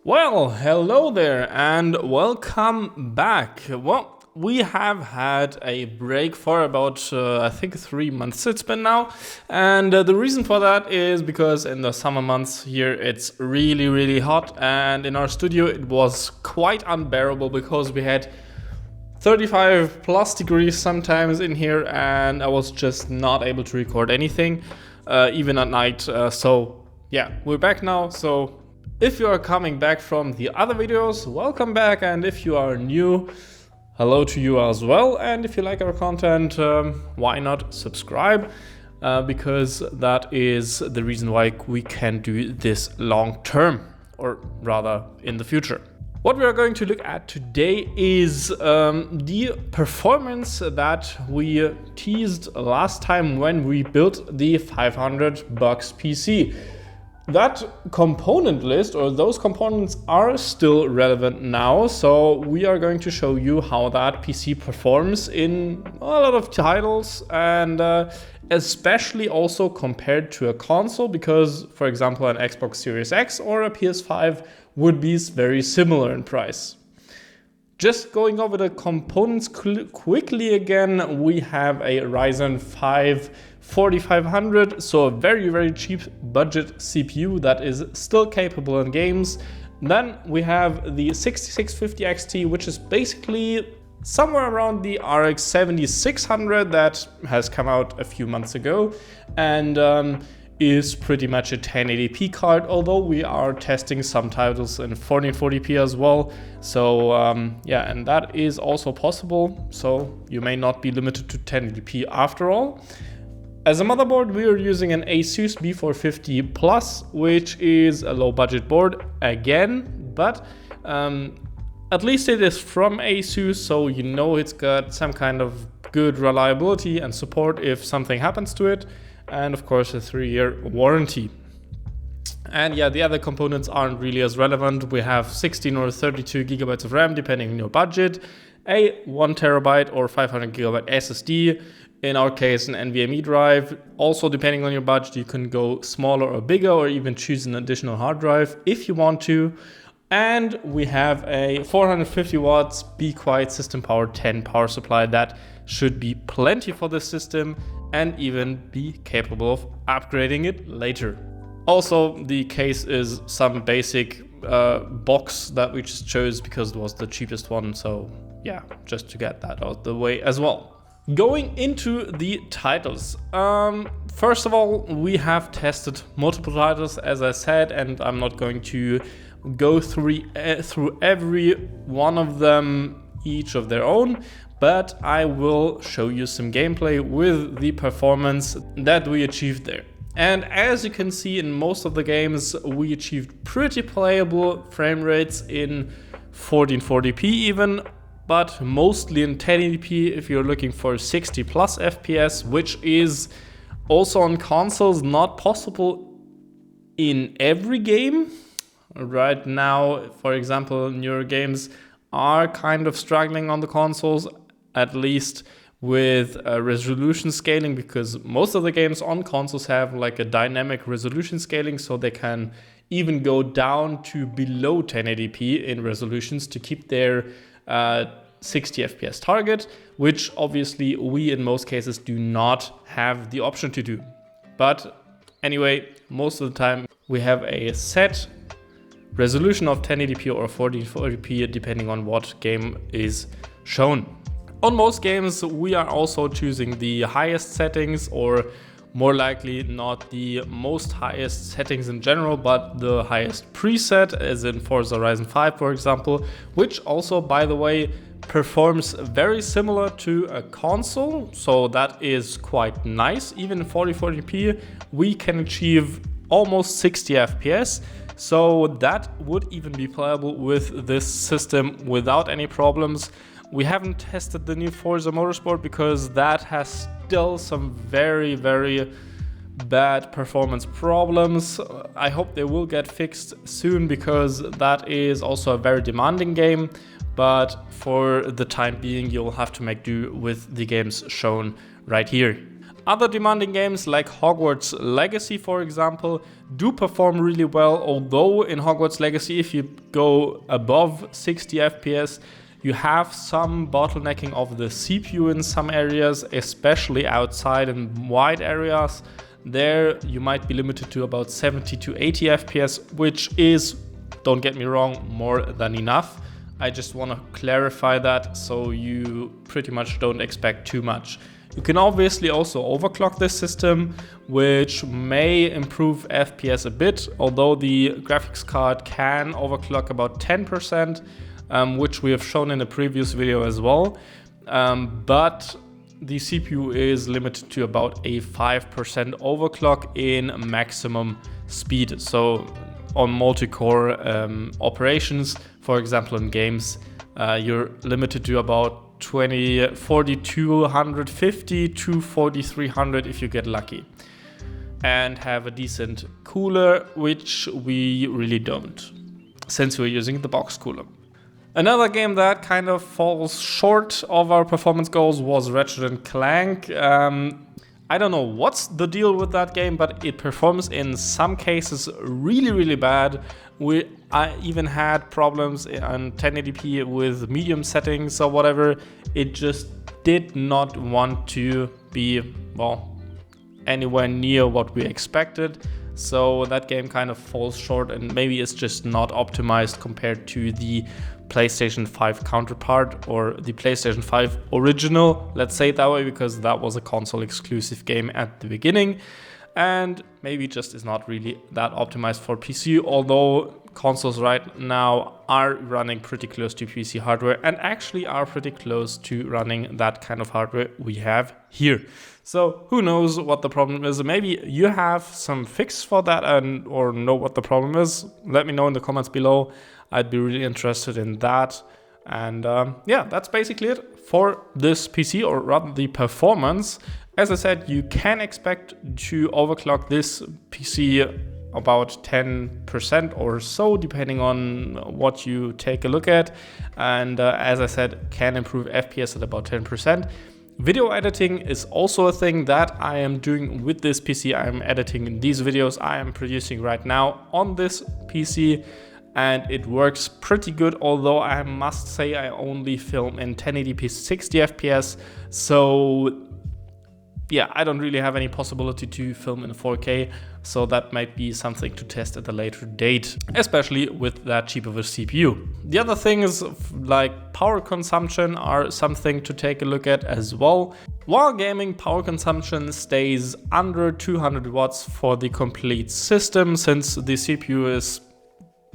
Well, hello there and welcome back. Well, we have had a break for about, I think 3 months it's been now. And the reason for that is because in the summer months here it's really hot. And in our studio it was quite unbearable because we had 35 plus degrees sometimes in here. And I was just not able to record anything, even at night. So yeah, we're back now. So if you are coming back from the other videos, welcome back. And if you are new, hello to you as well. And if you like our content, why not subscribe? Because that is the reason why we can do this long term, or rather in the future. What we are going to look at today is the performance that we teased last time when we built the $500 PC. That component list, or those components, are still relevant now, so we are going to show you how that PC performs in a lot of titles, and especially also compared to a console, because for example an Xbox Series X or a PS5 would be very similar in price. Just going over the components quickly again, we have a Ryzen 5 4500, so a very cheap budget CPU that is still capable in games. Then we have the 6650 XT, which is basically somewhere around the RX 7600 that has come out a few months ago, and is pretty much a 1080p card, although we are testing some titles in 1440p as well. So yeah, and that is also possible, so you may not be limited to 1080p after all. As a motherboard, we are using an Asus B450 Plus, which is a low budget board again, but at least it is from Asus, so you know it's got some kind of good reliability and support if something happens to it, and of course a 3-year warranty. And yeah, the other components aren't really as relevant. We have 16 or 32 gigabytes of RAM depending on your budget, a 1 terabyte or 500 gigabyte SSD, in our case an NVMe drive. Also depending on your budget, you can go smaller or bigger, or even choose an additional hard drive if you want to. And we have a 450 watts Be Quiet System Power 10 power supply that should be plenty for the system and even be capable of upgrading it later. Also, the case is some basic box that we just chose because it was the cheapest one. So yeah, just to get that out the way as well. Going into the titles, first of all, we have tested multiple titles, as I said, and I'm not going to go through every one of them, each of their own, but I will show you some gameplay with the performance that we achieved there. And as you can see, in most of the games, we achieved pretty playable frame rates in 1440p even, but mostly in 1080p if you're looking for 60 plus FPS, which is also on consoles not possible in every game. Right now, for example, newer games are kind of struggling on the consoles, at least with resolution scaling, because most of the games on consoles have like a dynamic resolution scaling, so they can even go down to below 1080p in resolutions to keep their 60 FPS target, which obviously we in most cases do not have the option to do. But anyway, most of the time we have a set resolution of 1080p or 1440p depending on what game is shown. On most games we are also choosing the highest settings, or more likely not the most highest settings in general, but the highest preset, as in Forza Horizon 5 for example, which also, by the way, performs very similar to a console, so that is quite nice. Even in 4040p we can achieve almost 60 FPS, so that would even be playable with this system without any problems. We haven't tested the new Forza Motorsport because that has still some very bad performance problems. I hope they will get fixed soon, because that is also a very demanding game, but for the time being you'll have to make do with the games shown right here. Other demanding games like Hogwarts Legacy, for example, do perform really well, although in Hogwarts Legacy, if you go above 60 FPS, you have some bottlenecking of the CPU in some areas, especially outside in wide areas. There you might be limited to about 70 to 80 FPS, which is, don't get me wrong, more than enough. I just want to clarify that so you pretty much don't expect too much. You can obviously also overclock this system, which may improve FPS a bit, although the graphics card can overclock about 10%, which we have shown in a previous video as well. But the CPU is limited to about a 5% overclock in maximum speed. So on multi-core operations, for example in games, you're limited to about 4250 to 4300 if you get lucky, and have a decent cooler, which we really don't, since we're using the box cooler. Another game that kind of falls short of our performance goals was Ratchet & Clank. I don't know what's the deal with that game, but it performs in some cases really bad. I even had problems on 1080p with medium settings or whatever. It just did not want to be, well, anywhere near what we expected. So that game kind of falls short, and maybe it's just not optimized compared to the PlayStation 5 counterpart or the PlayStation 5 original, let's say it that way, because that was a console exclusive game at the beginning, and maybe just is not really that optimized for PC, although consoles right now are running pretty close to PC hardware and actually are pretty close to running that kind of hardware we have here. So who knows what the problem is? Maybe you have some fix for that or know what the problem is. Let me know in the comments below. I'd be really interested in that. And yeah, that's basically it for this PC, or rather the performance. As I said, you can expect to overclock this PC about 10% or so, depending on what you take a look at. And as I said, can improve FPS at about 10%. Video editing is also a thing that I am doing with this PC. I am editing these videos I am producing right now on this PC, and it works pretty good, although I must say I only film in 1080p 60 FPS. So yeah, I don't really have any possibility to film in 4K, so that might be something to test at a later date, especially with that cheap of a CPU. The other things like power consumption are something to take a look at as well. While gaming, power consumption stays under 200 watts for the complete system, since the CPU is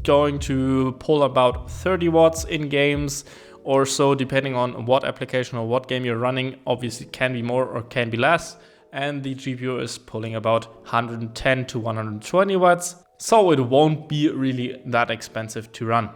going to pull about 30 watts in games or so, depending on what application or what game you're running. Obviously it can be more or can be less, and the GPU is pulling about 110 to 120 watts, so it won't be really that expensive to run.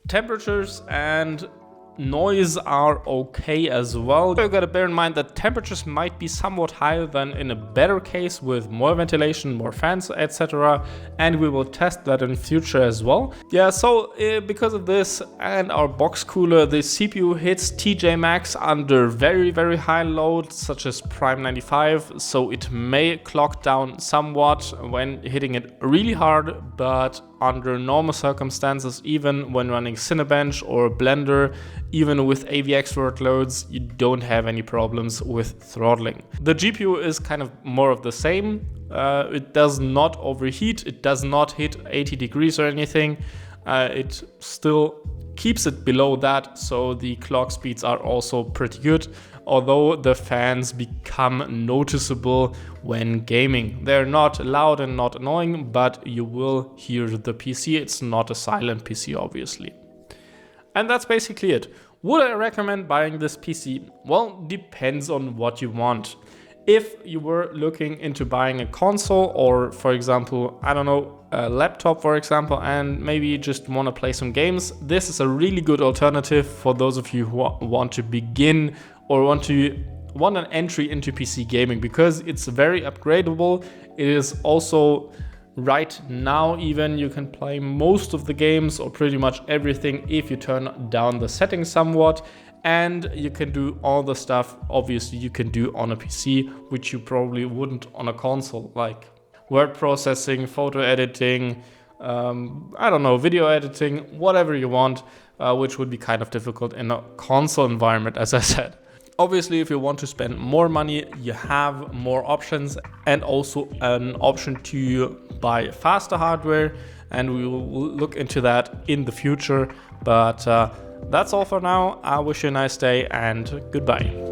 Temperatures and noise are okay as well. You've got to bear in mind that temperatures might be somewhat higher than in a better case with more ventilation, more fans, etc. And we will test that in future as well. Yeah, so because of this and our box cooler, the CPU hits TJ Max under very high load, such as Prime 95. So it may clock down somewhat when hitting it really hard, but under normal circumstances, even when running Cinebench or Blender, even with AVX workloads, you don't have any problems with throttling. The GPU is kind of more of the same. It does not overheat, it does not hit 80 degrees or anything. It still keeps it below that, so the clock speeds are also pretty good, although the fans become noticeable when gaming. They're not loud and not annoying, but you will hear the PC. It's not a silent PC, obviously. And that's basically it. Would I recommend buying this PC? Well, depends on what you want. If you were looking into buying a console, or for example, I don't know, a laptop for example, and maybe you just want to play some games, this is a really good alternative for those of you who want to begin or want an entry into PC gaming, because it's very upgradable. It is also right now, even you can play most of the games or pretty much everything if you turn down the settings somewhat, and you can do all the stuff obviously you can do on a PC, which you probably wouldn't on a console, like word processing, photo editing, I don't know, video editing, whatever you want, which would be kind of difficult in a console environment, as I said. Obviously, if you want to spend more money, you have more options and also an option to buy faster hardware, and we will look into that in the future. But that's all for now. I wish you a nice day and goodbye.